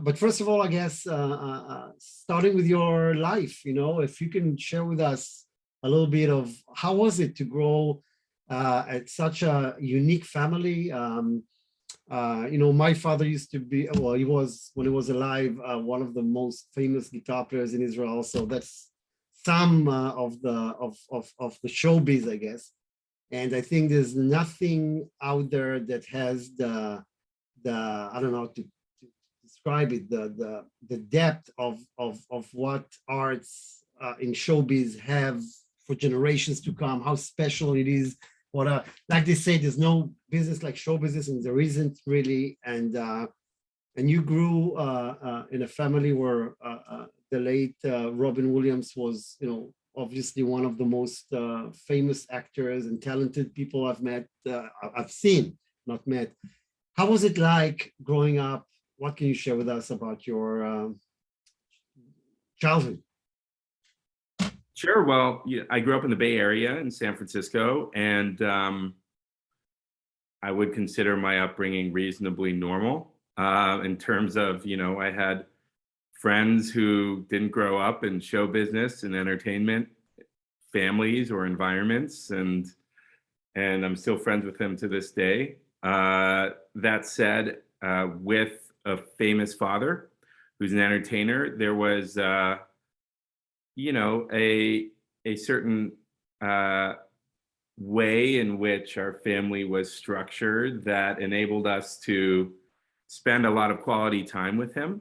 But first of all, I guess, starting with your life, if you can share with us a little bit of how was it to grow at such a unique family. My father used to be, well, he was, when he was alive, one of the most famous guitar players in Israel. So that's some of the showbiz, I guess. And I think there's nothing out there that has the I don't know to describe it, the depth of what arts in showbiz have for generations to come, how special it is. Like they say, there's no business like show business, and there isn't really. And you grew in a family where the late Robin Williams was, obviously one of the most famous actors and talented people I've seen, not met. How was it like growing up? What can you share with us about your childhood? Sure. Well, I grew up in the Bay Area in San Francisco, and I would consider my upbringing reasonably normal in terms of, I had friends who didn't grow up in show business and entertainment families or environments, and I'm still friends with them to this day. That said, with a famous father who's an entertainer, there was a certain way in which our family was structured that enabled us to spend a lot of quality time with him.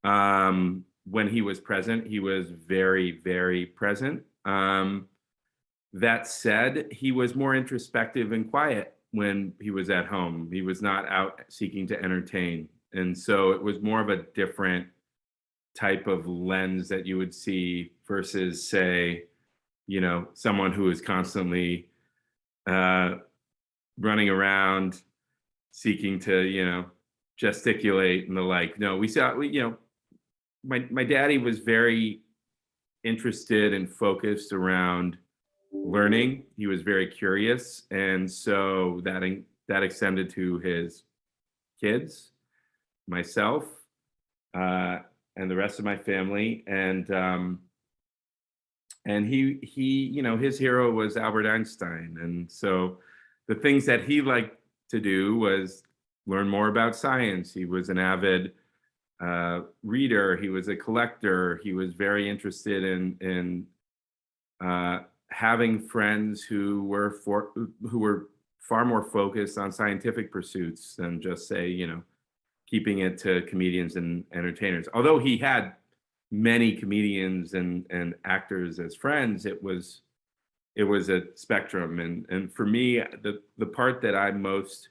When he was present, he was very, very present. That said, he was more introspective and quiet when he was at home. He was not out seeking to entertain. And so it was more of a different type of lens that you would see versus, say, someone who is constantly running around seeking to, gesticulate and the like. No, my daddy was very interested and focused around learning. He was very curious, and so that extended to his kids, myself, and the rest of my family. And he his hero was Albert Einstein. And so the things that he liked to do was learn more about science. He was an avid reader. He was a collector. He was very interested in having friends who were far more focused on scientific pursuits than just, say, keeping it to comedians and entertainers. Although he had many comedians and actors as friends, it was a spectrum. And for me, the part that I most,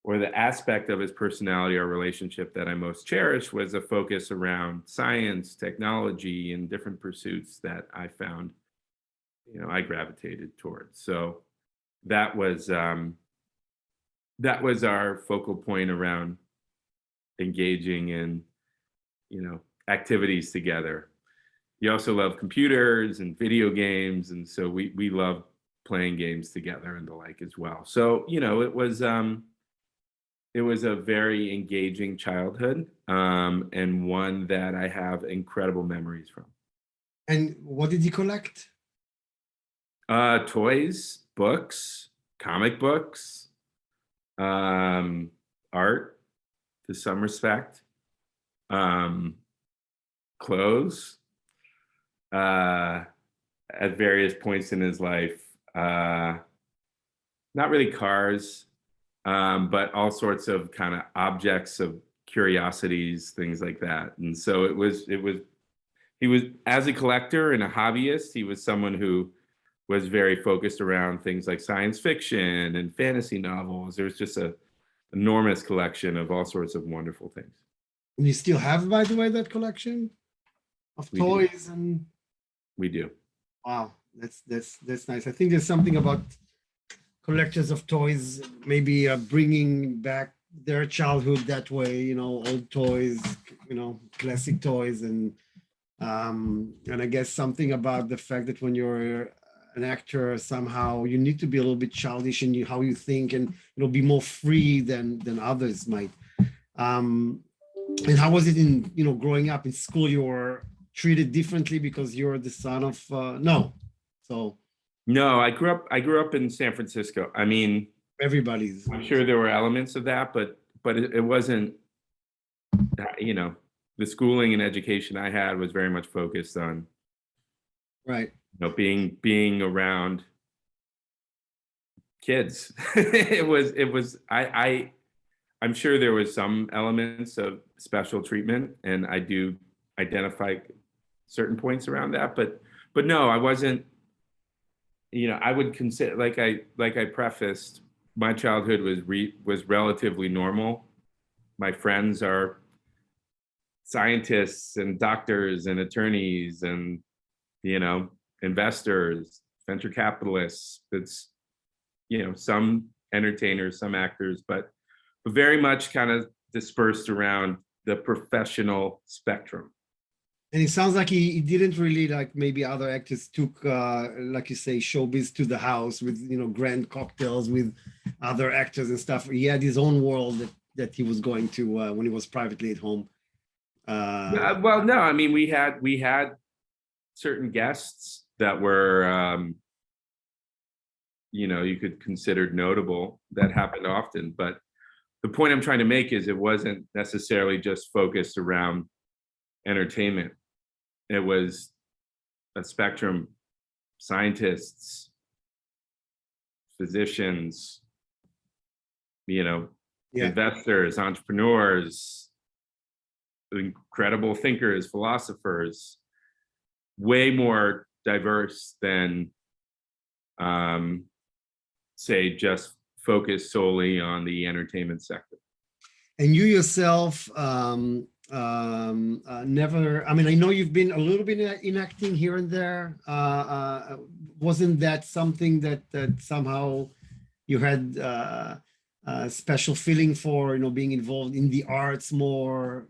or the aspect of his personality or relationship that I most cherished, was a focus around science, technology, and different pursuits that I found, I gravitated towards. So that was our focal point around engaging in, activities together. He also loved computers and video games, and so we loved playing games together and the like as well. So it was a very engaging childhood, and one that I have incredible memories from. And what did you collect? Toys, books, comic books, art to some respect, clothes, at various points in his life. Not really cars, but all sorts of kind of objects of curiosities, things like that. And so he was, as a collector and a hobbyist, he was someone who was very focused around things like science fiction and fantasy novels. There was just an enormous collection of all sorts of wonderful things. And you still have, by the way, that collection of toys? And we do. Wow, that's nice. I think there's something about collectors of toys, maybe bringing back their childhood that way, old toys, classic toys. And I guess something about the fact that when you're an actor, somehow you need to be a little bit childish in how you think, and be more free than others might. And how was it in, growing up in school? You were treated differently because you're the son of, no. So No, I grew up in San Francisco. I mean, everybody's, I'm sure there were elements of that, but it wasn't, the schooling and education I had was very much focused on, right. being around kids. I'm sure there was some elements of special treatment, and I do identify certain points around that, but no, I wasn't, I would consider, like I prefaced, my childhood was relatively normal. My friends are scientists and doctors and attorneys and, investors, venture capitalists. It's, some entertainers, some actors, but very much kind of dispersed around the professional spectrum. And it sounds like he didn't really, like maybe other actors took, like you say, showbiz to the house with, grand cocktails with other actors and stuff. He had his own world that he was going to when he was privately at home. Well, no, I mean, we had certain guests that were, you could consider notable. That happened often, but the point I'm trying to make is it wasn't necessarily just focused around entertainment. It was a spectrum: scientists, physicians, Yeah. investors, entrepreneurs, incredible thinkers, philosophers, way more diverse than, say, just focused solely on the entertainment sector. And you yourself never, I mean, I know you've been a little bit in acting here and there. Wasn't that something that somehow you had a special feeling for, being involved in the arts more?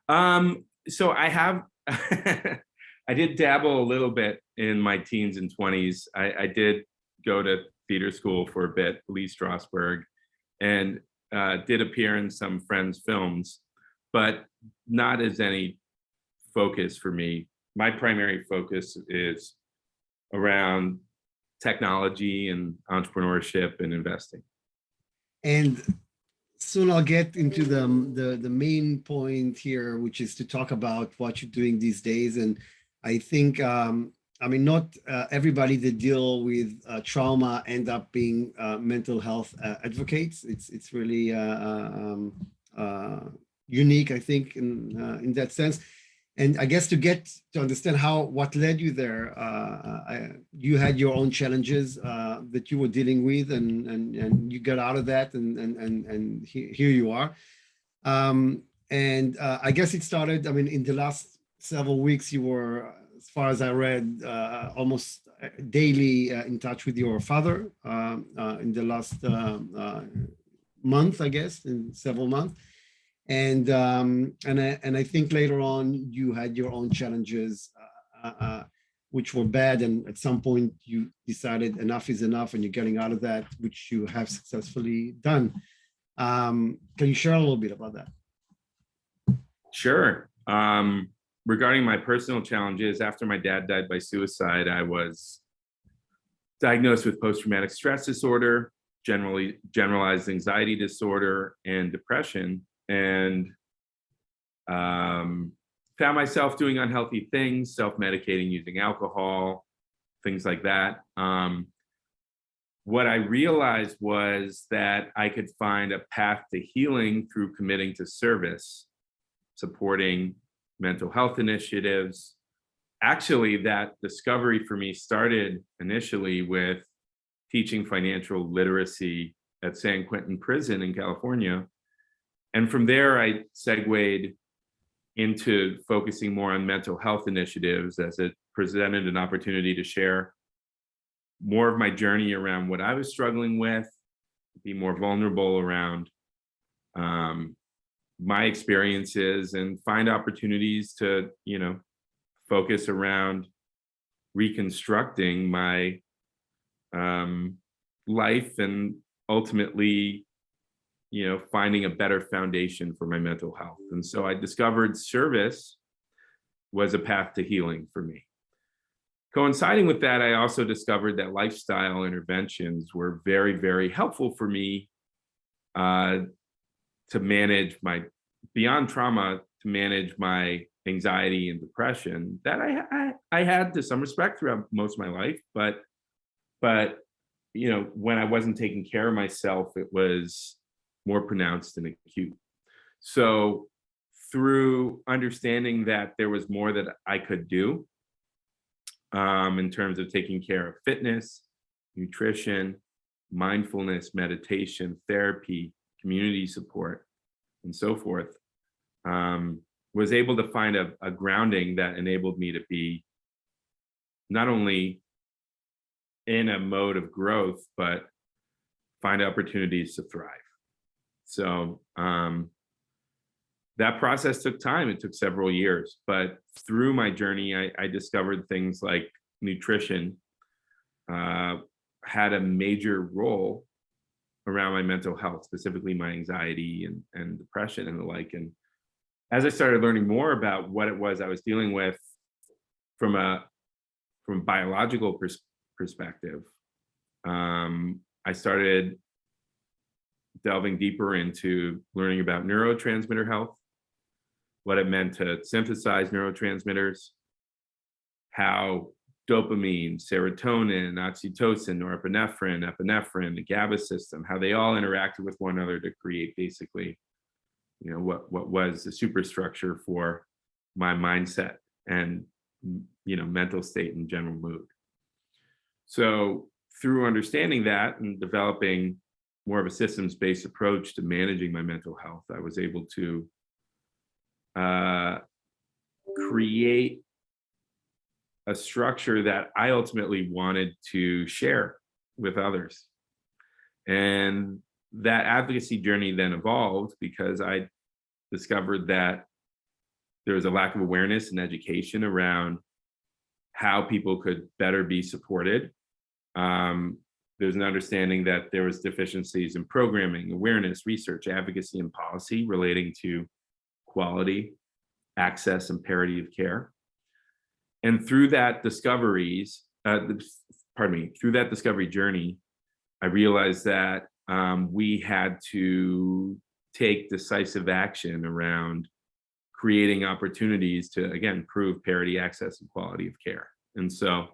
So I have, I did dabble a little bit in my teens and 20s. I did go to theater school for a bit, Lee Strasberg, and did appear in some friends' films, but not as any focus for me. My primary focus is around technology and entrepreneurship and investing. And soon I'll get into the main point here, which is to talk about what you're doing these days. And I think, I mean, not everybody that deal with trauma end up being mental health advocates. It's really unique, I think, in that sense. And I guess to understand what led you there, you had your own challenges that you were dealing with, and you got out of that, and here you are. And I guess it started, I mean, in the last several weeks, you were, as far as I read, almost daily in touch with your father in the last month, I guess, in several months. And I think later on you had your own challenges, which were bad, and at some point you decided enough is enough, and you're getting out of that, which you have successfully done. Can you share a little bit about that? Sure. Regarding my personal challenges, after my dad died by suicide, I was diagnosed with post-traumatic stress disorder, generalized anxiety disorder, and depression. And found myself doing unhealthy things, self-medicating, using alcohol, things like that. What I realized was that I could find a path to healing through committing to service, supporting mental health initiatives. Actually, that discovery for me started initially with teaching financial literacy at San Quentin Prison in California. And from there, I segued into focusing more on mental health initiatives as it presented an opportunity to share more of my journey around what I was struggling with, be more vulnerable around my experiences, and find opportunities to, focus around reconstructing my life and ultimately finding a better foundation for my mental health. And so I discovered service was a path to healing for me. Coinciding with that, I also discovered that lifestyle interventions were very, very helpful for me to manage my, beyond trauma, to manage my anxiety and depression that I had to some respect throughout most of my life. But when I wasn't taking care of myself, it was more pronounced and acute. So through understanding that there was more that I could do in terms of taking care of fitness, nutrition, mindfulness, meditation, therapy, community support, and so forth, was able to find a grounding that enabled me to be not only in a mode of growth, but find opportunities to thrive. So that process took time. It took several years, but through my journey, I discovered things like nutrition had a major role around my mental health, specifically my anxiety and depression and the like. And as I started learning more about what it was I was dealing with from a biological perspective, I started delving deeper into learning about neurotransmitter health, what it meant to synthesize neurotransmitters, how dopamine, serotonin, oxytocin, norepinephrine, epinephrine, the GABA system, how they all interacted with one another to create basically, what was the superstructure for my mindset and, mental state and general mood. So through understanding that and developing more of a systems-based approach to managing my mental health, I was able to create a structure that I ultimately wanted to share with others. And that advocacy journey then evolved because I discovered that there was a lack of awareness and education around how people could better be supported. There's an understanding that there was deficiencies in programming, awareness, research, advocacy, and policy relating to quality, access, and parity of care. And through that discovery journey, I realized that we had to take decisive action around creating opportunities to, again, improve parity, access, and quality of care. And so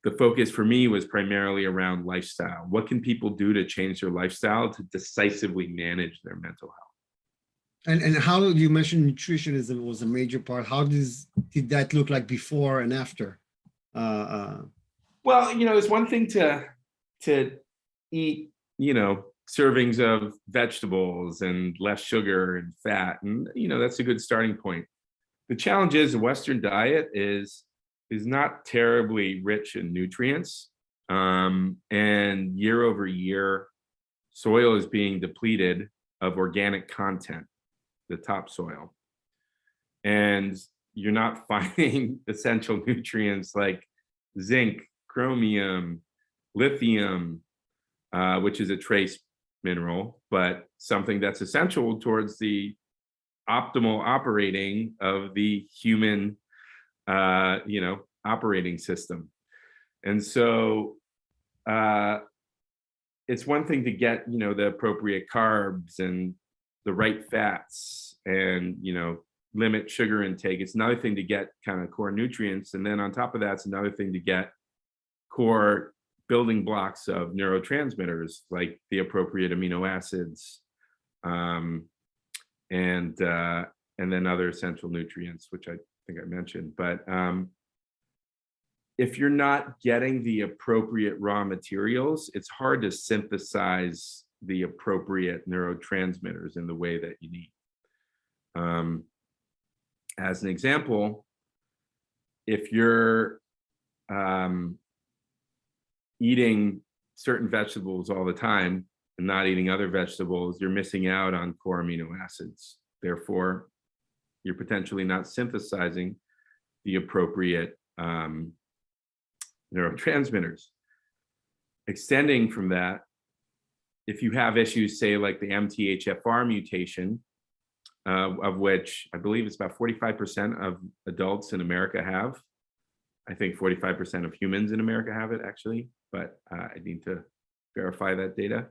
the focus for me was primarily around lifestyle. What can people do to change their lifestyle to decisively manage their mental health? And how you mentioned nutritionism was a major part. How did that look like before and after? Well, it's one thing to eat, servings of vegetables and less sugar and fat, and that's a good starting point. The challenge is the Western diet is not terribly rich in nutrients, and year over year, soil is being depleted of organic content, the topsoil, and you're not finding essential nutrients like zinc, chromium, lithium, which is a trace mineral, but something that's essential towards the optimal operating of the human, operating system. And so it's one thing to get, the appropriate carbs and the right fats and, limit sugar intake. It's another thing to get kind of core nutrients. And then on top of that, it's another thing to get core building blocks of neurotransmitters like the appropriate amino acids, and then other essential nutrients, which I think I mentioned. But if you're not getting the appropriate raw materials, it's hard to synthesize the appropriate neurotransmitters in the way that you need. As an example, if you're eating certain vegetables all the time and not eating other vegetables, you're missing out on core amino acids. Therefore, you're potentially not synthesizing the appropriate neurotransmitters. Extending from that, if you have issues, say like the MTHFR mutation, of which I believe it's about 45% of adults in America have. I think 45% of humans in America have it actually, but I need to verify that data.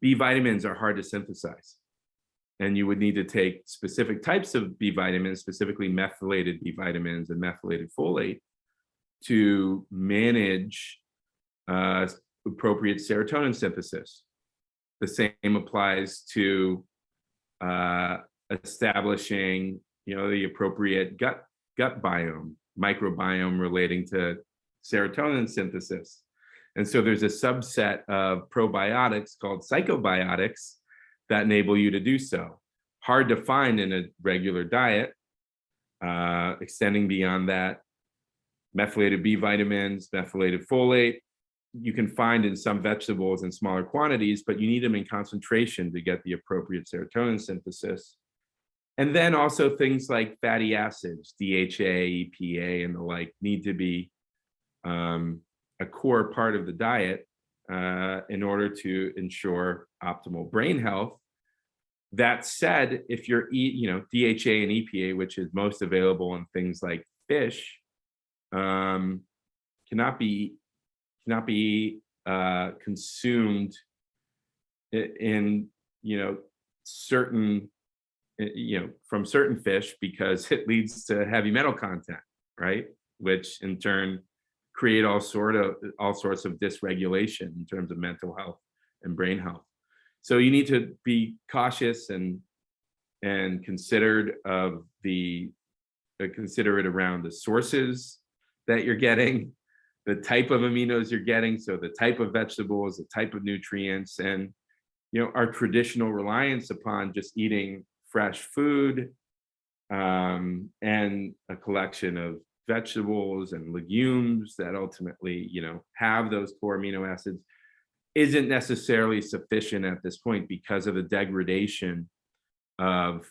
B vitamins are hard to synthesize, and you would need to take specific types of B vitamins, specifically methylated B vitamins and methylated folate, to manage appropriate serotonin synthesis. The same applies to establishing, the appropriate gut biome, microbiome relating to serotonin synthesis. And so there's a subset of probiotics called psychobiotics that enable you to do so. Hard to find in a regular diet. Extending beyond that, methylated B vitamins, methylated folate, you can find in some vegetables in smaller quantities, but you need them in concentration to get the appropriate serotonin synthesis. And then also things like fatty acids, DHA, EPA, and the like need to be a core part of the diet in order to ensure optimal brain health. That said, if you're DHA and EPA, which is most available in things like fish, cannot be consumed in certain from certain fish, because it leads to heavy metal content, right? Which in turn create all sorts of dysregulation in terms of mental health and brain health. So you need to be cautious and considerate around the sources that you're getting, the type of aminos you're getting, so the type of vegetables, the type of nutrients, and our traditional reliance upon just eating fresh food and a collection of vegetables and legumes that ultimately have those core amino acids isn't necessarily sufficient at this point because of the degradation of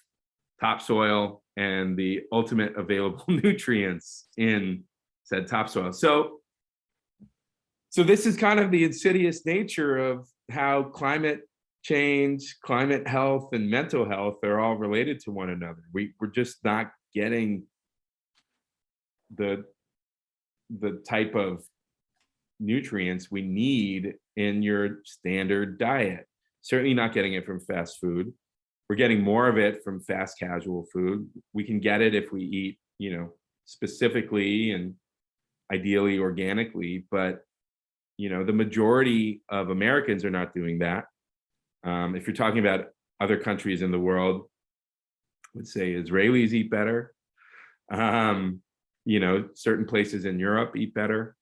topsoil and the ultimate available nutrients in said topsoil. So this is kind of the insidious nature of how climate change, climate health, and mental health are all related to one another. We're just not getting the type of nutrients we need in your standard diet. Certainly not getting it from fast food. We're getting more of it from fast casual food. We can get it if we eat, specifically and ideally organically, but the majority of Americans are not doing that. If you're talking about other countries in the world, I would say Israelis eat better. Certain places in Europe eat better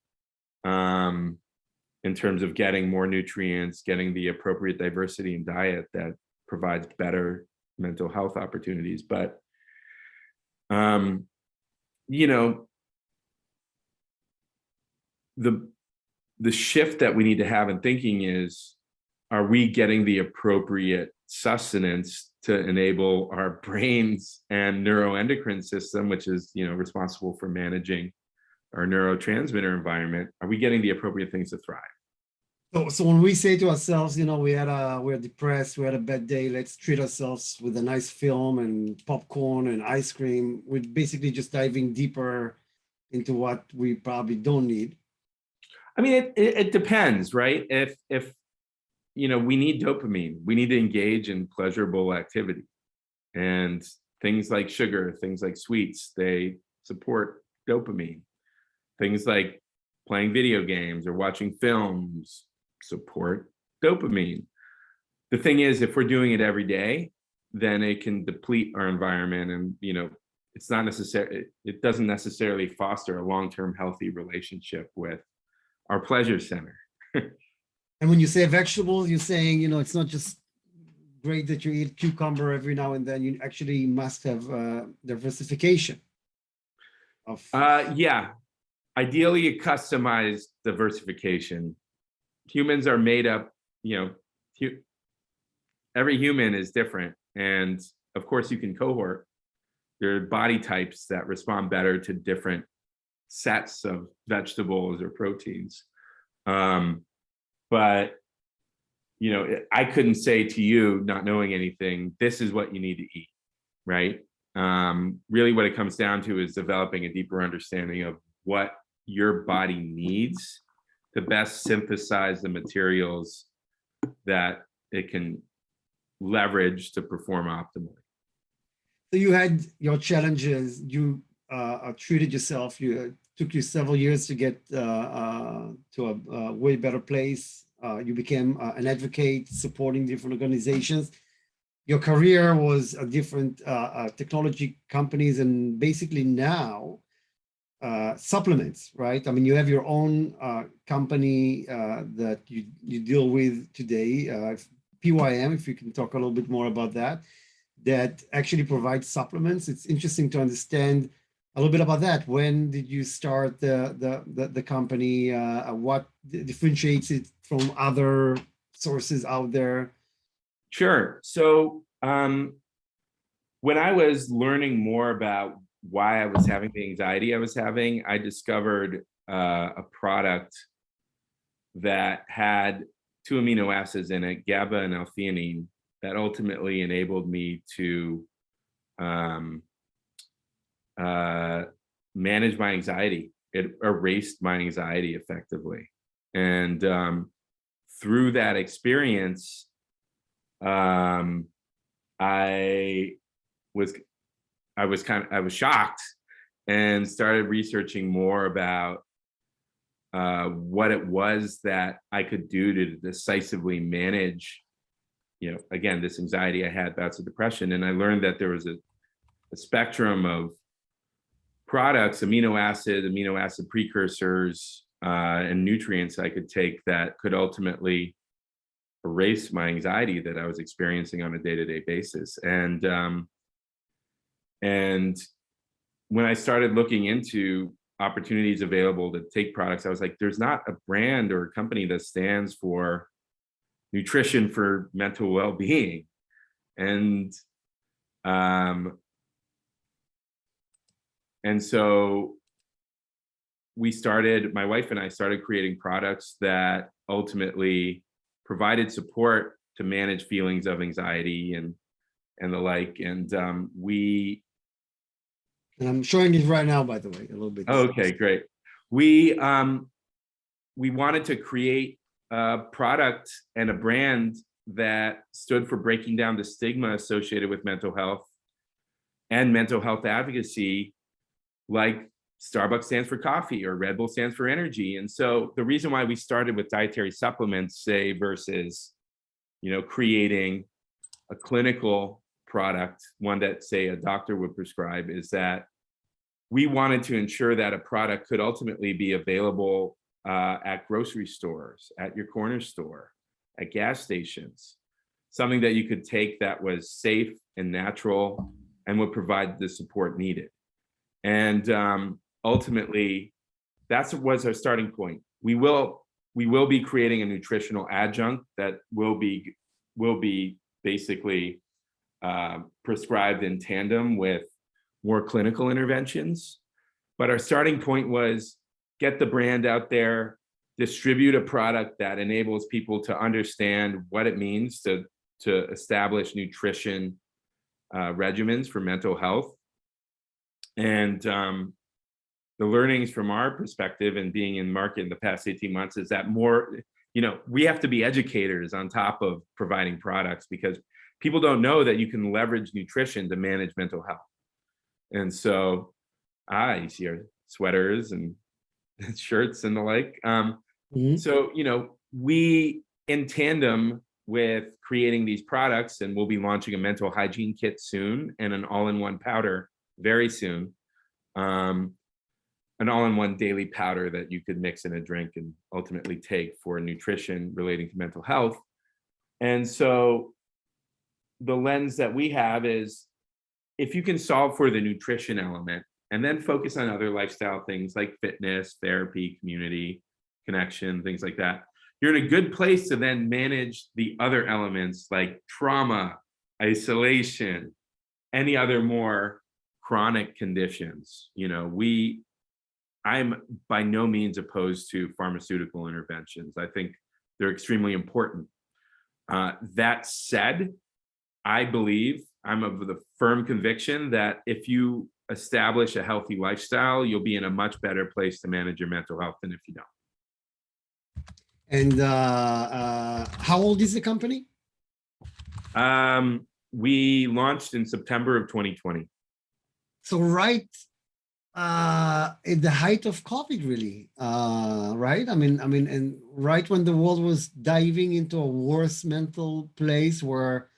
in terms of getting more nutrients, getting the appropriate diversity in diet that provides better mental health opportunities. But, the shift that we need to have in thinking is, are we getting the appropriate sustenance to enable our brains and neuroendocrine system, which is responsible for managing our neurotransmitter environment? Are we getting the appropriate things to thrive? So when we say to ourselves, we're depressed, we had a bad day, let's treat ourselves with a nice film and popcorn and ice cream, we're basically just diving deeper into what we probably don't need. I mean, it depends, right? If we need dopamine, we need to engage in pleasurable activity, and things like sugar, things like sweets, they support dopamine. Things like playing video games or watching films support dopamine. The thing is, if we're doing it every day, then it can deplete our environment, and it's not necessary. It doesn't necessarily foster a long-term healthy relationship with our pleasure center. And when you say vegetables, you're saying, it's not just great that you eat cucumber every now and then, you actually must have diversification of. Yeah, ideally a customized diversification. Humans are made up, every human is different. And of course you can cohort. There are body types that respond better to different sets of vegetables or proteins. But I couldn't say to you, not knowing anything, this is what you need to eat, right? Really what it comes down to is developing a deeper understanding of what your body needs to best synthesize the materials that it can leverage to perform optimally. So you had your challenges. You treated yourself. Took you several years to get to a way better place. You became an advocate, supporting different organizations. Your career was a different technology companies, and basically now supplements, right? I mean, you have your own company that you deal with today, PYM, if you can talk a little bit more about that, that actually provides supplements. It's interesting to understand a little bit about that. When did you start the company? What differentiates it from other sources out there? Sure. So when I was learning more about why I was having the anxiety I was having, I discovered a product that had 2 amino acids in it, GABA and L-theanine, that ultimately enabled me to manage my anxiety. It erased my anxiety effectively. And through that experience, I was shocked and started researching more about what it was that I could do to decisively manage, again, this anxiety I had, bouts of depression. And I learned that there was a spectrum of products, amino acid precursors, and nutrients I could take that could ultimately erase my anxiety that I was experiencing on a day-to-day basis. And when I started looking into opportunities available to take products, I was like, there's not a brand or a company that stands for nutrition for mental well-being. And so my wife and I started creating products that ultimately provided support to manage feelings of anxiety and the like. And and I'm showing it right now, by the way, a little bit. Okay, great. We wanted to create a product and a brand that stood for breaking down the stigma associated with mental health and mental health advocacy, like Starbucks stands for coffee or Red Bull stands for energy. And so the reason why we started with dietary supplements, say, versus, creating a clinical product, one that, say, a doctor would prescribe, is that we wanted to ensure that a product could ultimately be available at grocery stores, at your corner store, at gas stations, something that you could take that was safe and natural and would provide the support needed. And ultimately, that was our starting point. We will be creating a nutritional adjunct that will be basically prescribed in tandem with more clinical interventions. But our starting point was get the brand out there, distribute a product that enables people to understand what it means to establish nutrition regimens for mental health. And the learnings from our perspective and being in market in the past 18 months is that we have to be educators on top of providing products, because people don't know that you can leverage nutrition to manage mental health. And so, you see our sweaters and shirts and the like. So, we, in tandem with creating these products, and we'll be launching a mental hygiene kit soon and an all-in-one powder very soon, an all-in-one daily powder that you could mix in a drink and ultimately take for nutrition relating to mental health. And so the lens that we have is, if you can solve for the nutrition element and then focus on other lifestyle things like fitness, therapy, community, connection, things like that, you're in a good place to then manage the other elements like trauma, isolation, any other more chronic conditions. I'm by no means opposed to pharmaceutical interventions. I think they're extremely important. That said, I believe, I'm of the firm conviction that if you establish a healthy lifestyle, you'll be in a much better place to manage your mental health than if you don't. And how old is the company? We launched in September of 2020. So right at the height of COVID, really, right? I mean, and right when the world was diving into a worse mental place where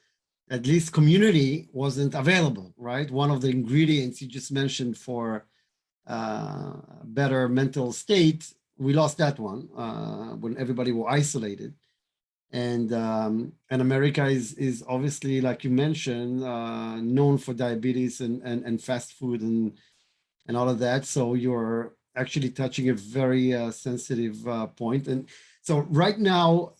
at least community wasn't available, right? One of the ingredients you just mentioned for better mental state, we lost that one when everybody were isolated. And America is obviously, like you mentioned, known for diabetes and fast food and all of that. So you're actually touching a very sensitive point. And so right now,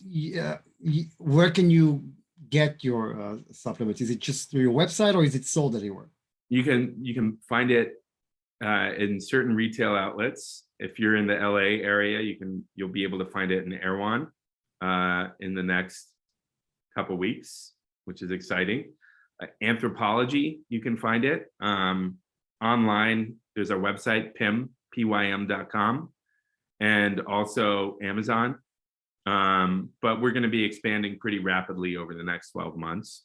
where can you get your supplements? Is it just through your website or is it sold anywhere? You can find it in certain retail outlets. If you're in the LA area, you'll be able to find it in Erewhon in the next couple weeks, which is exciting. Anthropology, you can find it online. There's our website, pym.com, and also Amazon. But we're going to be expanding pretty rapidly over the next 12 months,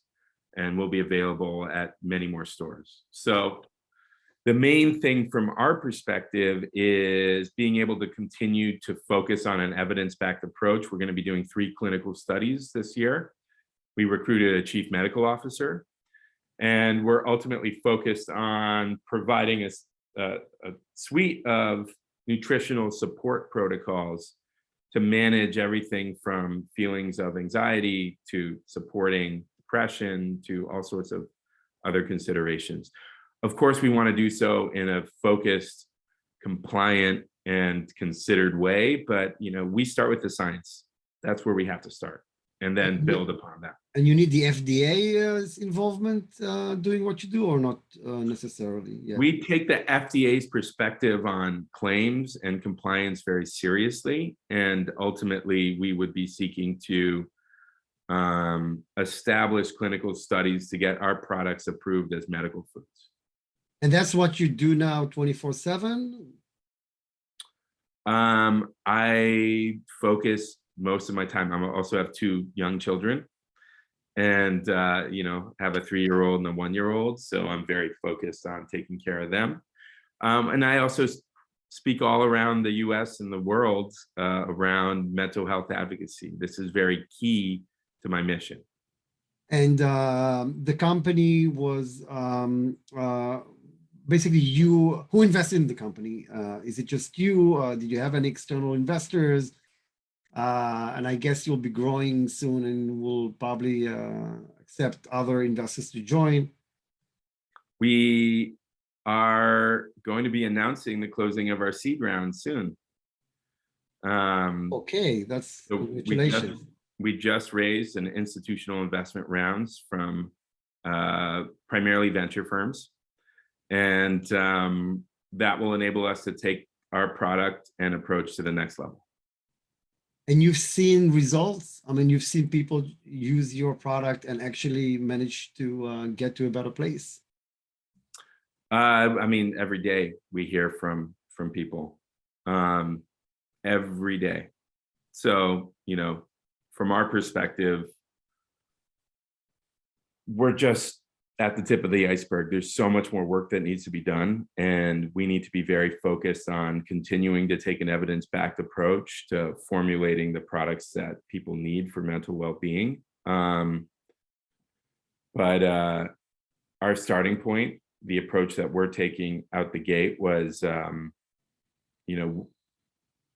and we'll be available at many more stores. So the main thing from our perspective is being able to continue to focus on an evidence-backed approach. We're going to be doing 3 clinical studies this year. We recruited a chief medical officer, and we're ultimately focused on providing a suite of nutritional support protocols to manage everything from feelings of anxiety to supporting depression to all sorts of other considerations. Of course, we want to do so in a focused, compliant, and considered way, but we start with the science. That's where we have to start, and then build upon that. And you need the FDA's involvement doing what you do, or not necessarily? Yeah. We take the FDA's perspective on claims and compliance very seriously, and ultimately we would be seeking to establish clinical studies to get our products approved as medical foods. And that's what you do now 24/7? I focus most of my time. I also have 2 young children, and have a 3-year-old and a 1-year-old. So I'm very focused on taking care of them. And I also speak all around the US and the world around mental health advocacy. This is very key to my mission. And the company was basically you. Who invested in the company? Is it just you? Did you have any external investors? And I guess you'll be growing soon and will probably accept other investors to join. We are going to be announcing the closing of our seed round soon. Okay, that's So congratulations. we just raised an institutional investment rounds from primarily venture firms. And that will enable us to take our product and approach to the next level. And you've seen results? I mean, you've seen people use your product and actually manage to get to a better place? Every day we hear from people, every day. So, from our perspective, we're just at the tip of the iceberg. There's so much more work that needs to be done, and we need to be very focused on continuing to take an evidence-backed approach to formulating the products that people need for mental well-being. But our starting point, the approach that we're taking out the gate was,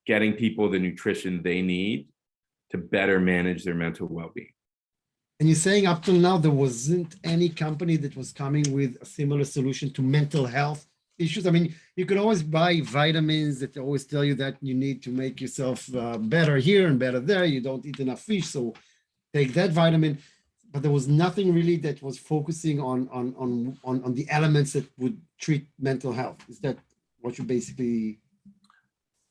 getting people the nutrition they need to better manage their mental well-being. And you're saying up till now, there wasn't any company that was coming with a similar solution to mental health issues? I mean, you can always buy vitamins that always tell you that you need to make yourself better here and better there. You don't eat enough fish, so take that vitamin. But there was nothing really that was focusing on the elements that would treat mental health. Is that what you basically...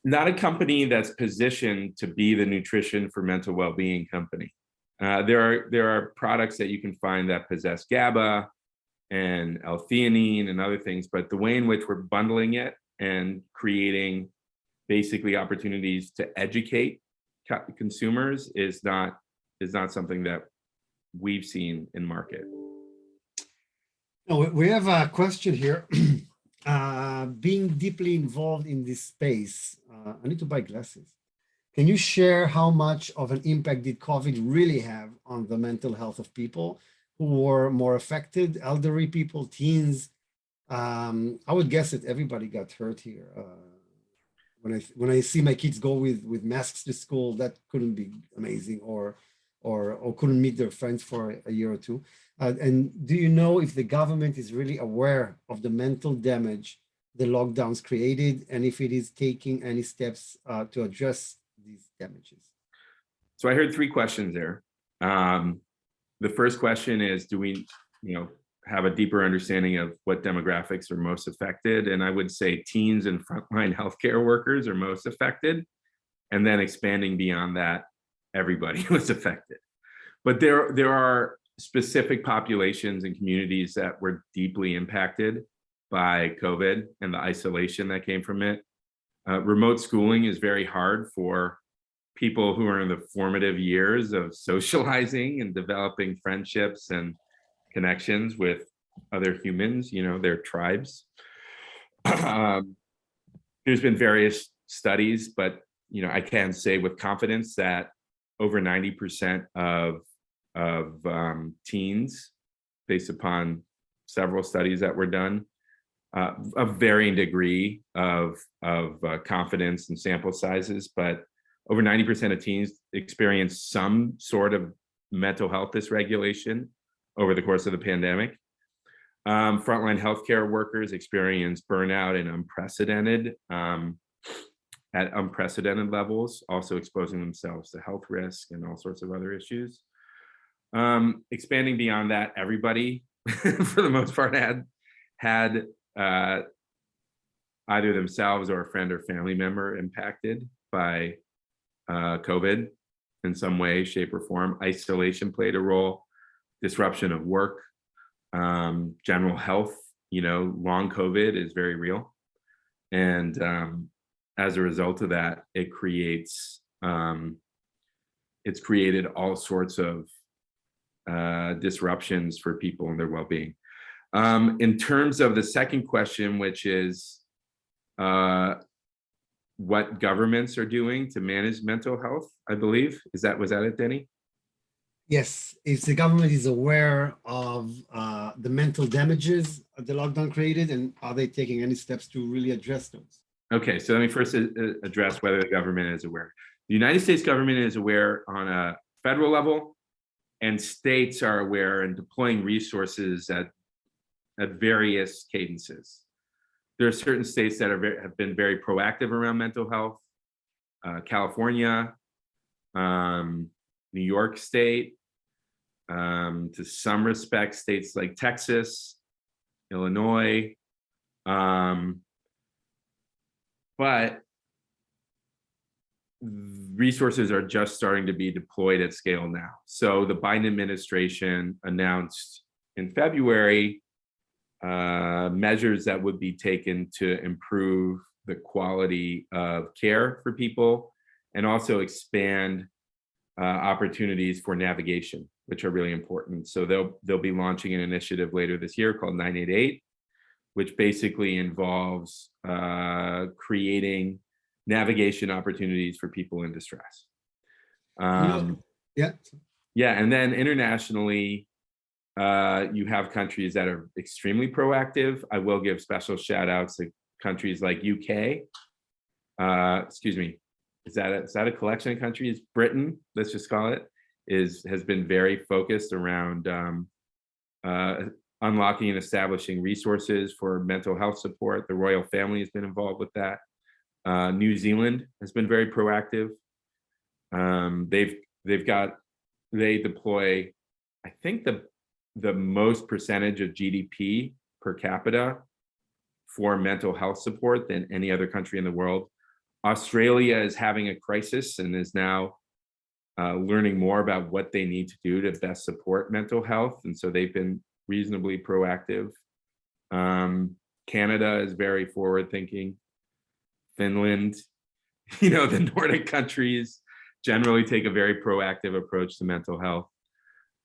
Not a company that's positioned to be the nutrition for mental well-being company. There are products that you can find that possess GABA and L-theanine and other things, but the way in which we're bundling it and creating basically opportunities to educate consumers is not something that we've seen in market. Oh, we have a question here. Being deeply involved in this space, I need to buy glasses. Can you share how much of an impact did COVID really have on the mental health of people who were more affected, elderly people, teens? I would guess that everybody got hurt here. When I see my kids go with masks to school, that couldn't be amazing, or couldn't meet their friends for a year or two. And do you know if the government is really aware of the mental damage the lockdowns created, and if it is taking any steps to address these damages? So I heard three questions there. The first question is, do we, have a deeper understanding of what demographics are most affected? And I would say teens and frontline healthcare workers are most affected. And then expanding beyond that, everybody was affected. But there are specific populations and communities that were deeply impacted by COVID and the isolation that came from it. Remote schooling is very hard for people who are in the formative years of socializing and developing friendships and connections with other humans, their tribes. There's been various studies, but I can say with confidence that over 90% of teens, based upon several studies that were done, a varying degree of confidence and sample sizes, but over 90% of teens experience some sort of mental health dysregulation over the course of the pandemic. Frontline healthcare workers experience burnout and at unprecedented levels, also exposing themselves to health risk and all sorts of other issues. Expanding beyond that, everybody, for the most part, had either themselves or a friend or family member impacted by COVID in some way, shape, or form. Isolation played a role, disruption of work, general health, long COVID is very real. And as a result of that, it's created all sorts of disruptions for people and their well-being. In terms of the second question, which is what governments are doing to manage mental health, I believe. Was that it, Denny? Yes, if the government is aware of the mental damages the lockdown created, and are they taking any steps to really address those? Okay, so let me first address whether the government is aware. The United States government is aware on a federal level, and states are aware and deploying resources at various cadences. There are certain states that have been very proactive around mental health. California, New York State, to some respects, states like Texas, Illinois, but resources are just starting to be deployed at scale now. So the Biden administration announced in February measures that would be taken to improve the quality of care for people and also expand opportunities for navigation, which are really important. So they'll be launching an initiative later this year called 988, which basically involves creating navigation opportunities for people in distress. Yeah. Yeah, and then internationally, you have countries that are extremely proactive. I will give special shout outs to countries like UK. Excuse me, is that a collection of countries? Britain, let's just call it, has been very focused around unlocking and establishing resources for mental health support. The royal family has been involved with that. New Zealand has been very proactive. They deploy, I think the most percentage of GDP per capita for mental health support than any other country in the world. Australia is having a crisis and is now learning more about what they need to do to best support mental health. And so they've been reasonably proactive. Canada is very forward thinking. Finland, the Nordic countries generally take a very proactive approach to mental health.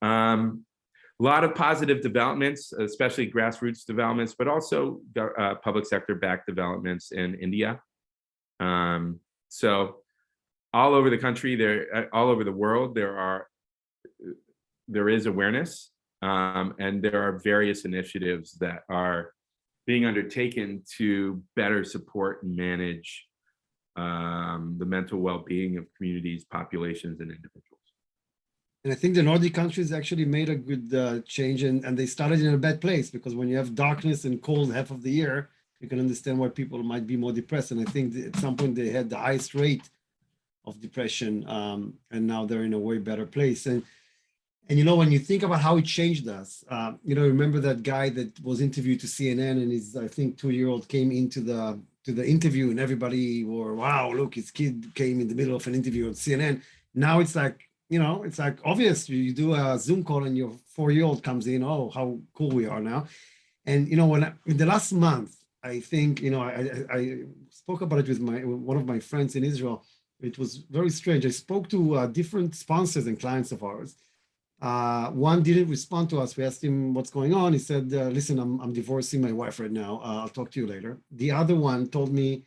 A lot of positive developments, especially grassroots developments, but also public sector backed developments in India. So all over the country, all over the world, there is awareness, and there are various initiatives that are being undertaken to better support and manage the mental well-being of communities, populations, and individuals. And I think the Nordic countries actually made a good change, and they started in a bad place, because when you have darkness and cold half of the year, you can understand why people might be more depressed. And I think at some point they had the highest rate of depression, and now they're in a way better place. And when you think about how it changed us, remember that guy that was interviewed to CNN, and his, I think, 2-year-old came into the interview, and everybody were, wow, look, his kid came in the middle of an interview on CNN. Now it's like, it's like obvious. You do a Zoom call and your 4-year-old comes in. Oh, how cool we are now. And in the last month, I think I spoke about it with one of my friends in Israel. It was very strange. I spoke to different sponsors and clients of ours. One didn't respond to us. We asked him what's going on. He said, listen, I'm divorcing my wife right now. I'll talk to you later. The other one told me,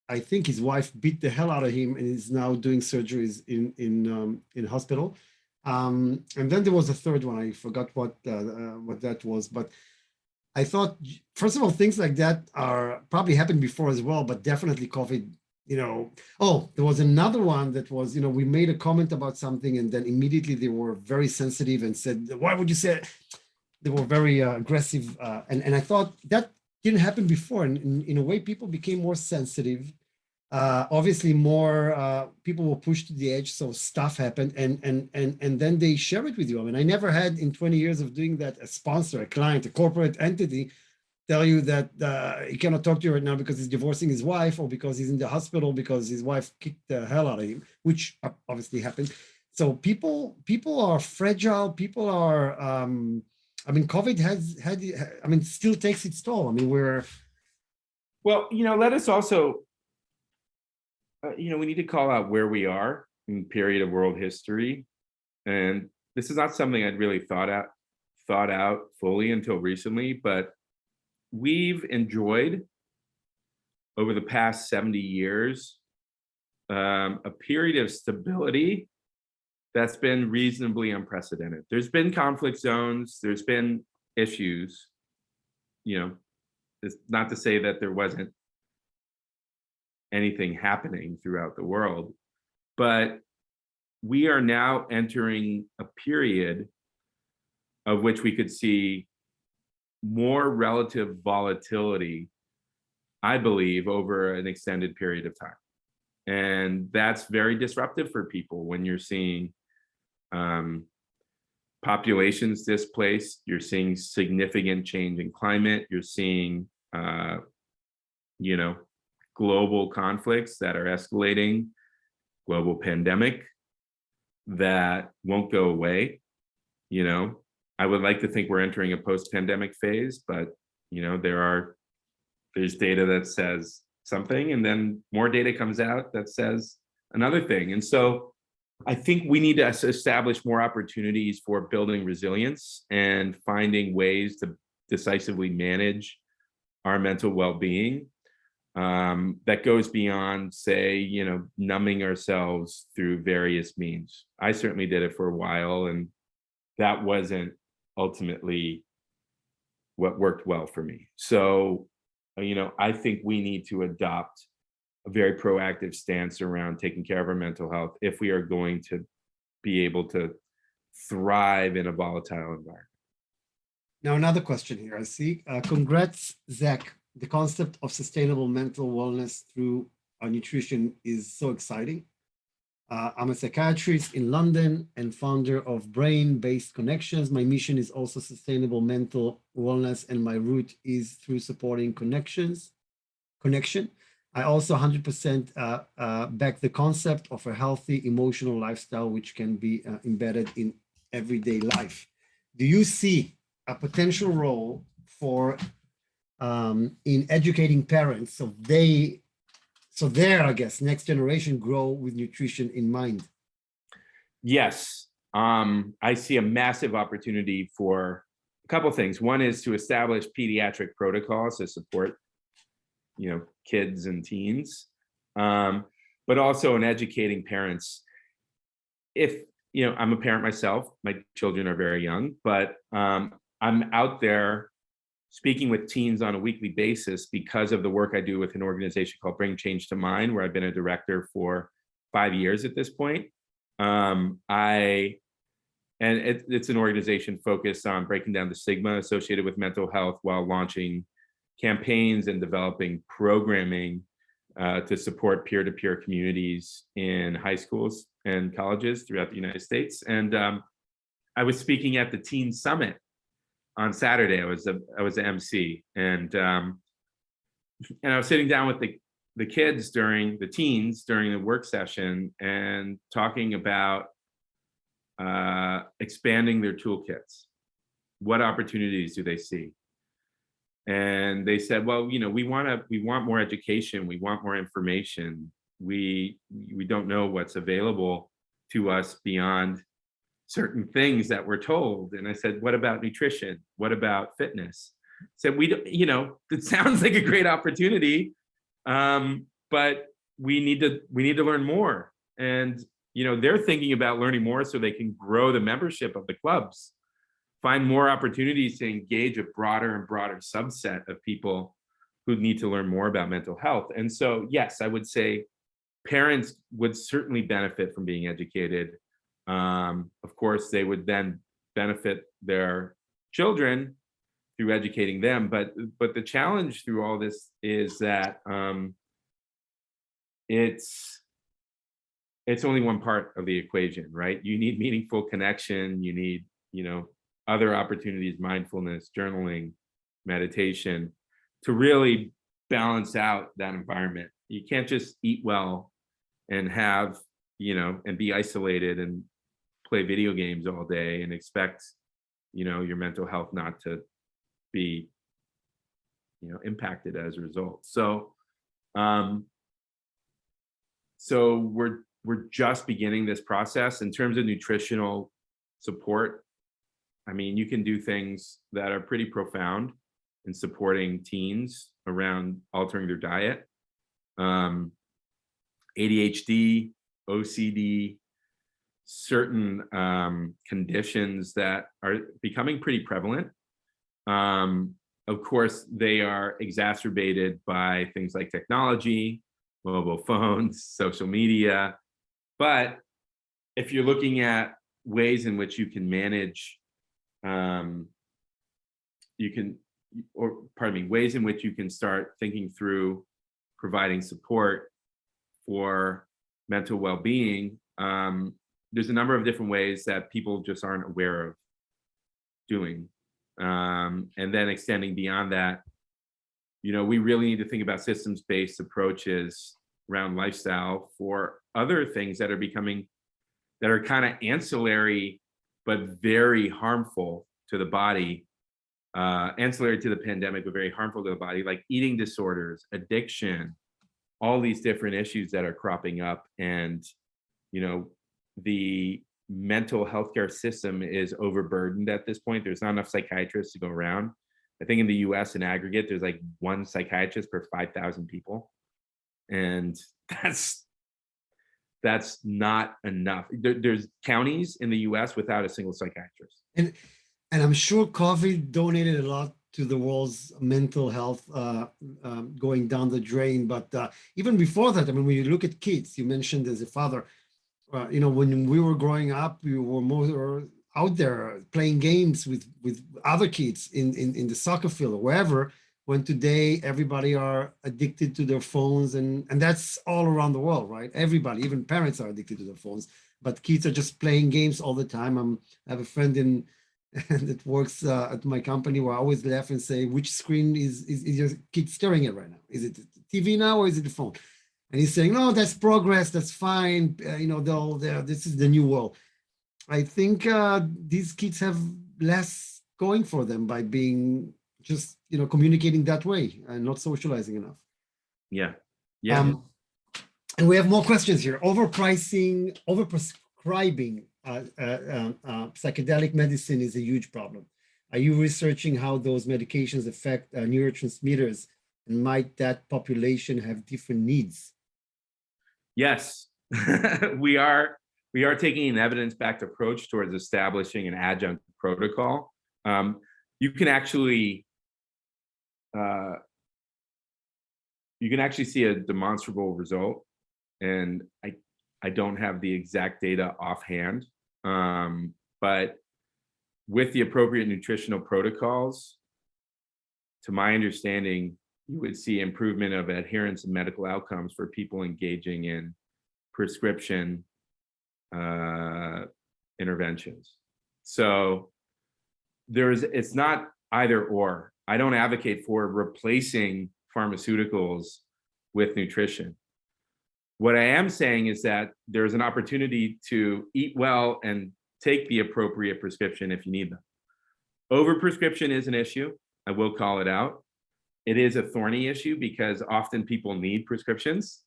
I think his wife beat the hell out of him and is now doing surgeries in hospital. And then there was a third one. I forgot what that was. But I thought, first of all, things like that are probably happened before as well, but definitely COVID. Oh, there was another one that was, we made a comment about something, and then immediately they were very sensitive and said, why would you say it? They were very aggressive. And I thought that didn't happen before. And in a way, people became more sensitive. Obviously, more people were pushed to the edge. So stuff happened, and then they share it with you. I mean, I never had in 20 years of doing that, a sponsor, a client, a corporate entity tell you that he cannot talk to you right now because he's divorcing his wife, or because he's in the hospital because his wife kicked the hell out of him, which obviously happened. So people are fragile. People are, COVID still takes its toll. I mean, let us also, we need to call out where we are in the period of world history. And this is not something I'd really thought out fully until recently, but we've enjoyed over the past 70 years a period of stability that's been reasonably unprecedented. There's been conflict zones, there's been issues, it's not to say that there wasn't anything happening throughout the world, but we are now entering a period of which we could see more relative volatility, I believe, over an extended period of time. And that's very disruptive for people when you're seeing populations displaced, you're seeing significant change in climate, you're seeing, global conflicts that are escalating, global pandemic that won't go away. I would like to think we're entering a post-pandemic phase, but there's data that says something, and then more data comes out that says another thing. And so I think we need to establish more opportunities for building resilience and finding ways to decisively manage our mental well-being that goes beyond, say, numbing ourselves through various means. I certainly did it for a while, and that wasn't ultimately what worked well for me. So, I think we need to adopt a very proactive stance around taking care of our mental health if we are going to be able to thrive in a volatile environment. Now, another question here. I see. Congrats, Zach. The concept of sustainable mental wellness through nutrition is so exciting. I'm a psychiatrist in London and founder of Brain-Based Connections. My mission is also sustainable mental wellness, and my route is through supporting connection. I also 100% back the concept of a healthy emotional lifestyle, which can be embedded in everyday life. Do you see a potential role for in educating parents so their, I guess, next generation grow with nutrition in mind? Yes, I see a massive opportunity for a couple of things. One is to establish pediatric protocols to support, kids and teens, but also in educating parents. If, I'm a parent myself, my children are very young, but I'm out there speaking with teens on a weekly basis because of the work I do with an organization called Bring Change to Mind, where I've been a director for 5 years at this point. It's an organization focused on breaking down the stigma associated with mental health while launching campaigns and developing programming to support peer-to-peer communities in high schools and colleges throughout the United States. And I was speaking at the Teen Summit on Saturday. I was the MC, and I was sitting down with the kids during the work session and talking about expanding their toolkits. What opportunities do they see? And they said, well, we want more education. We want more information. We don't know what's available to us beyond certain things that we're told. And I said, what about nutrition? What about fitness? Said, it sounds like a great opportunity, but we need to learn more. And they're thinking about learning more so they can grow the membership of the clubs, find more opportunities to engage a broader and broader subset of people who need to learn more about mental health. And so, yes, I would say parents would certainly benefit from being educated. Of course, they would then benefit their children through educating them. But the challenge through all this is that it's only one part of the equation, right? You need meaningful connection. You need, other opportunities, mindfulness, journaling, meditation, to really balance out that environment. You can't just eat well and have, and be isolated and play video games all day and expect, your mental health not to be, impacted as a result. So, we're just beginning this process in terms of nutritional support. I mean, you can do things that are pretty profound in supporting teens around altering their diet. ADHD, OCD, certain conditions that are becoming pretty prevalent. Of course, they are exacerbated by things like technology, mobile phones, social media. But if you're looking at ways in which you can manage, ways in which you can start thinking through providing support for mental well-being, there's a number of different ways that people just aren't aware of doing. And then extending beyond that, we really need to think about systems-based approaches around lifestyle for other things that are kind of ancillary, but very harmful to the body, ancillary to the pandemic, but very harmful to the body, like eating disorders, addiction, all these different issues that are cropping up. And, the mental healthcare system is overburdened at this point. There's not enough psychiatrists to go around. I think in the US in aggregate, there's like one psychiatrist per 5,000 people. And that's not enough. There's counties in the US without a single psychiatrist. And I'm sure COVID donated a lot to the world's mental health going down the drain. But even before that, I mean, when you look at kids, you mentioned as a father, when we were growing up, we were more out there playing games with other kids in the soccer field or wherever, when today everybody are addicted to their phones, and that's all around the world, right? Everybody, even parents, are addicted to their phones, but kids are just playing games all the time. I have a friend that works at my company where I always laugh and say, which screen is your kid staring at right now? Is it TV now or is it the phone? And he's saying, no, that's progress, that's fine. This is the new world. I think these kids have less going for them by being just, communicating that way and not socializing enough. Yeah. Yeah. And we have more questions here. Overpricing, overprescribing psychedelic medicine is a huge problem. Are you researching how those medications affect neurotransmitters, and might that population have different needs? Yes, we are taking an evidence-backed approach towards establishing an adjunct protocol. You can actually see a demonstrable result, and I don't have the exact data offhand, but with the appropriate nutritional protocols, to my understanding, you would see improvement of adherence and medical outcomes for people engaging in prescription interventions. So it's not either or. I don't advocate for replacing pharmaceuticals with nutrition. What I am saying is that there's an opportunity to eat well and take the appropriate prescription if you need them. Overprescription is an issue. I will call it out. It is a thorny issue because often people need prescriptions,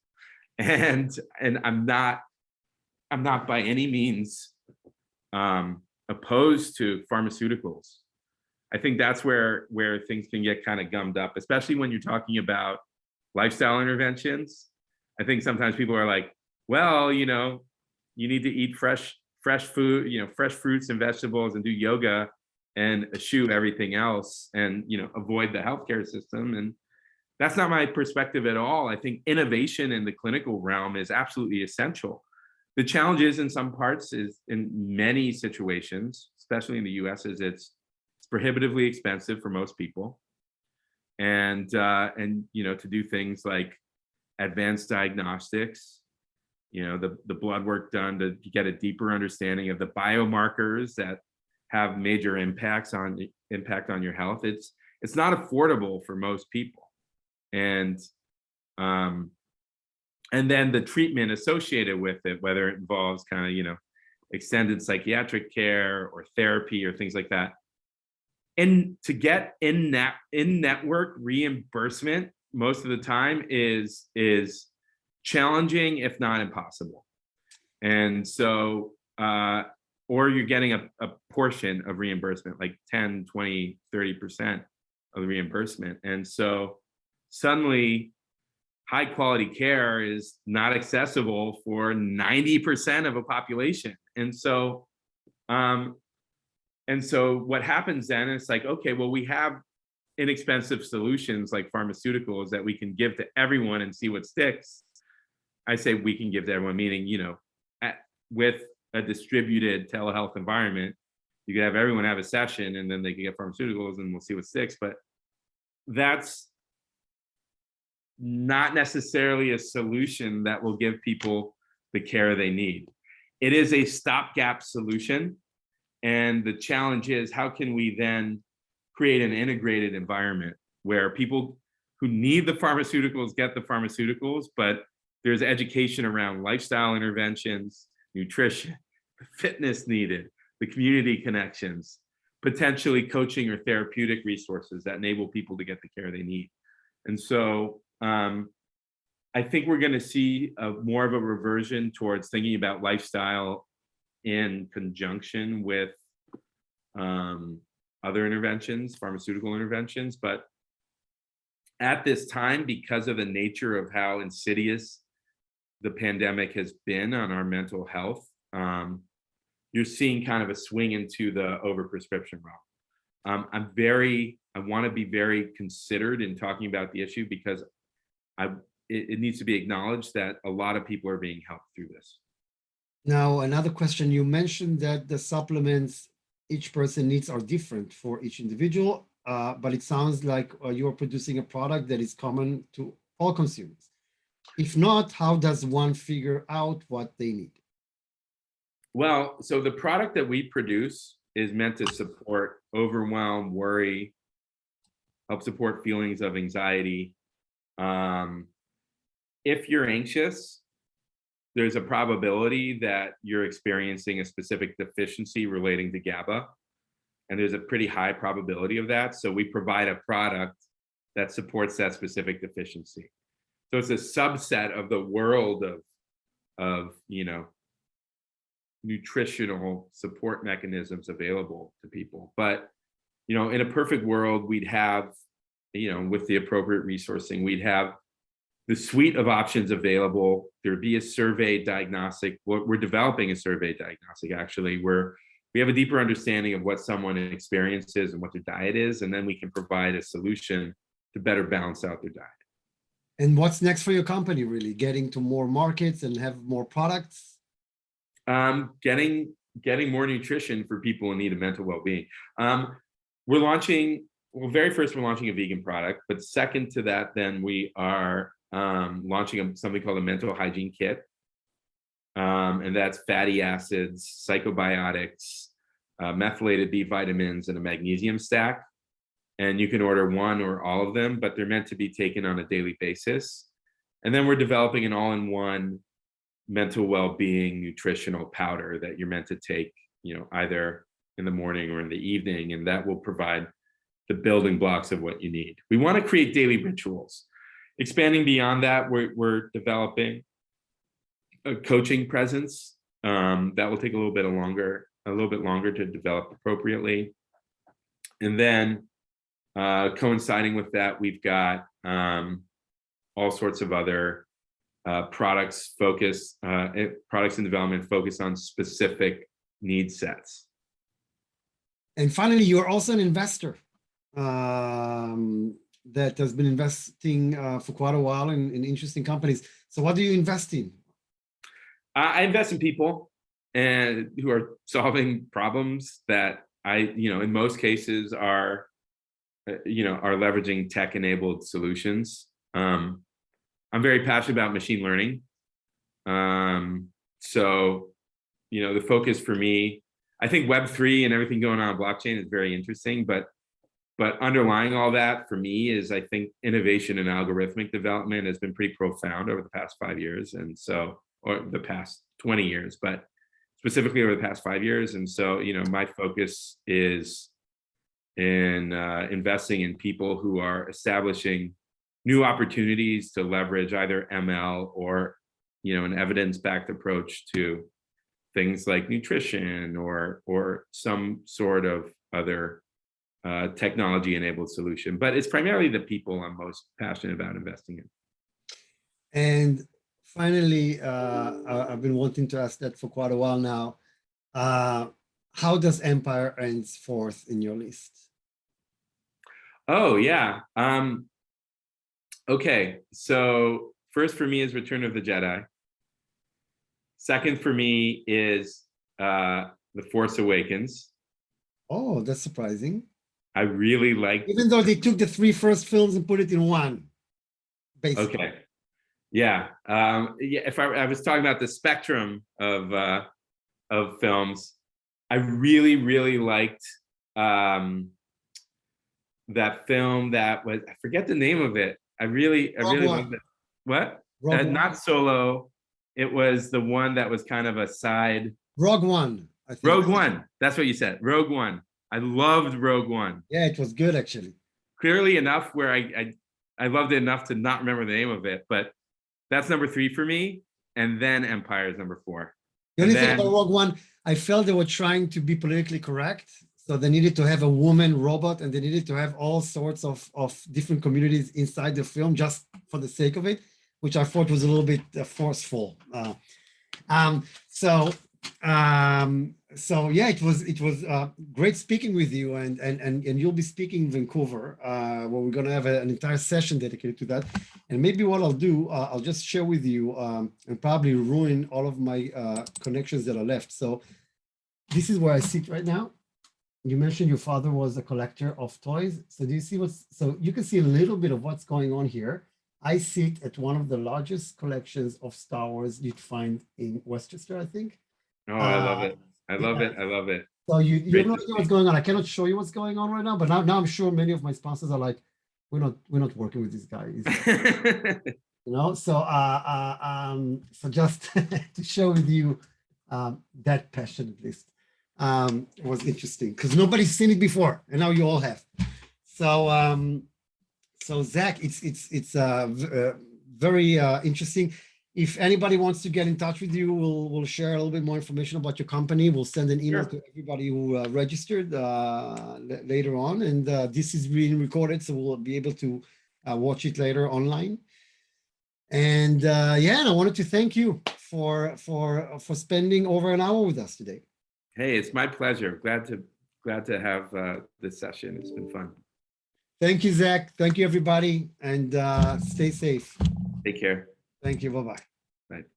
and I'm not by any means opposed to pharmaceuticals. I think that's where things can get kind of gummed up, especially when you're talking about lifestyle interventions. I think sometimes people are like, well, you need to eat fresh food, fresh fruits and vegetables, and do yoga and eschew everything else, and avoid the healthcare system. And that's not my perspective at all. I think innovation in the clinical realm is absolutely essential. The challenge is, in some parts, is in many situations, especially in the US, is it's prohibitively expensive for most people. And to do things like advanced diagnostics, the blood work done to get a deeper understanding of the biomarkers that have major impact on your health. It's not affordable for most people. And then the treatment associated with it, whether it involves kind of, extended psychiatric care or therapy or things like that. And to get in-network reimbursement most of the time is challenging, if not impossible. And so, or you're getting a portion of reimbursement, like 10, 20, 30% of the reimbursement. And so suddenly high quality care is not accessible for 90% of a population. And so what happens then is like, okay, well, we have inexpensive solutions like pharmaceuticals that we can give to everyone and see what sticks. I say we can give to everyone, meaning, with a distributed telehealth environment, you could have everyone have a session and then they can get pharmaceuticals and we'll see what sticks. But that's not necessarily a solution that will give people the care they need. It is a stopgap solution. And the challenge is, how can we then create an integrated environment where people who need the pharmaceuticals get the pharmaceuticals, but there's education around lifestyle interventions, nutrition, fitness needed, the community connections, potentially coaching or therapeutic resources that enable people to get the care they need. And so I think we're going to see more of a reversion towards thinking about lifestyle in conjunction with other interventions, pharmaceutical interventions. But at this time, because of the nature of how insidious the pandemic has been on our mental health, you're seeing kind of a swing into the overprescription realm. I want to be very considered in talking about the issue because it needs to be acknowledged that a lot of people are being helped through this. Now, another question, you mentioned that the supplements each person needs are different for each individual, but it sounds like you're producing a product that is common to all consumers. If not, how does one figure out what they need? Well, so the product that we produce is meant to support overwhelm, worry, help support feelings of anxiety, if you're anxious, there's a probability that you're experiencing a specific deficiency relating to GABA. And there's a pretty high probability of that. So we provide a product that supports that specific deficiency. So it's a subset of the world of nutritional support mechanisms available to people. But, in a perfect world, we'd have, with the appropriate resourcing, we'd have the suite of options available. There'd be a survey diagnostic. We're developing a survey diagnostic, actually, where we have a deeper understanding of what someone experiences and what their diet is, and then we can provide a solution to better balance out their diet. And what's next for your company, really? Getting to more markets and have more products? Getting more nutrition for people in need of mental well-being. We're launching, very first, we're launching a vegan product, but second to that, then we are launching something called a mental hygiene kit. And that's fatty acids, psychobiotics, methylated B vitamins, and a magnesium stack. And you can order one or all of them, but they're meant to be taken on a daily basis. And then we're developing an all-in-one mental well-being nutritional powder that you're meant to take, either in the morning or in the evening, and that will provide the building blocks of what you need. We want to create daily rituals. Expanding beyond that, we're developing a coaching presence that will take a little bit longer to develop appropriately. And then coinciding with that, we've got all sorts of other products in development focused on specific need sets. And finally, you're also an investor that has been investing for quite a while in interesting companies. So what do you invest in? I invest in people and who are solving problems that in most cases are leveraging tech-enabled solutions. I'm very passionate about machine learning. So, the focus for me, I think Web3 and everything going on blockchain is very interesting, but underlying all that for me is, I think, innovation and algorithmic development has been pretty profound over the past 5 years. And so, or the past 20 years, but specifically over the past 5 years. And so, my focus is in investing in people who are establishing new opportunities to leverage either ML or, an evidence-backed approach to things like nutrition or some sort of other technology-enabled solution. But it's primarily the people I'm most passionate about investing in. And finally, I've been wanting to ask that for quite a while now. How does Empire rank fourth in your list? Oh, yeah. Okay, so first for me is Return of the Jedi. Second for me is The Force Awakens. Oh, that's surprising. I really like, even though they took the 3 first films and put it in one, basically. Okay. Yeah. If I was talking about the spectrum of films, I really, really liked that film that was, I forget the name of it. I really loved it. What? Not Solo. It was the one that was kind of a side. Rogue One, I think. Rogue One. That's what you said. Rogue One. I loved Rogue One. Yeah, it was good, actually. Clearly enough where I loved it enough to not remember the name of it, but that's number 3 for me. And then Empire is number 4. The only thing about Rogue One, I felt they were trying to be politically correct. So they needed to have a woman robot, and they needed to have all sorts of different communities inside the film just for the sake of it, which I thought was a little bit forceful. So yeah, it was great speaking with you, and you'll be speaking in Vancouver, where we're going to have an entire session dedicated to that. And maybe what I'll do, I'll just share with you and probably ruin all of my connections that are left. So this is where I sit right now. You mentioned your father was a collector of toys. So do you see so you can see a little bit of what's going on here. I sit at one of the largest collections of Star Wars you'd find in Westchester, I think. Oh, I love it. I love it. I love it. So you have no idea what's going on. I cannot show you what's going on right now, but now I'm sure many of my sponsors are like, we're not working with this guy. You know, so just to share with you that passion at least was interesting because nobody's seen it before, and now you all have. So Zach, it's very interesting. If anybody wants to get in touch with you, we'll share a little bit more information about your company. We'll send an email to everybody who registered later on, and this is being recorded, so we'll be able to watch it later online. And yeah, and I wanted to thank you for spending over an hour with us today. Hey, it's my pleasure. Glad to have this session. It's been fun. Thank you, Zach. Thank you, everybody, and stay safe. Take care. Thank you. Bye-bye. Bye.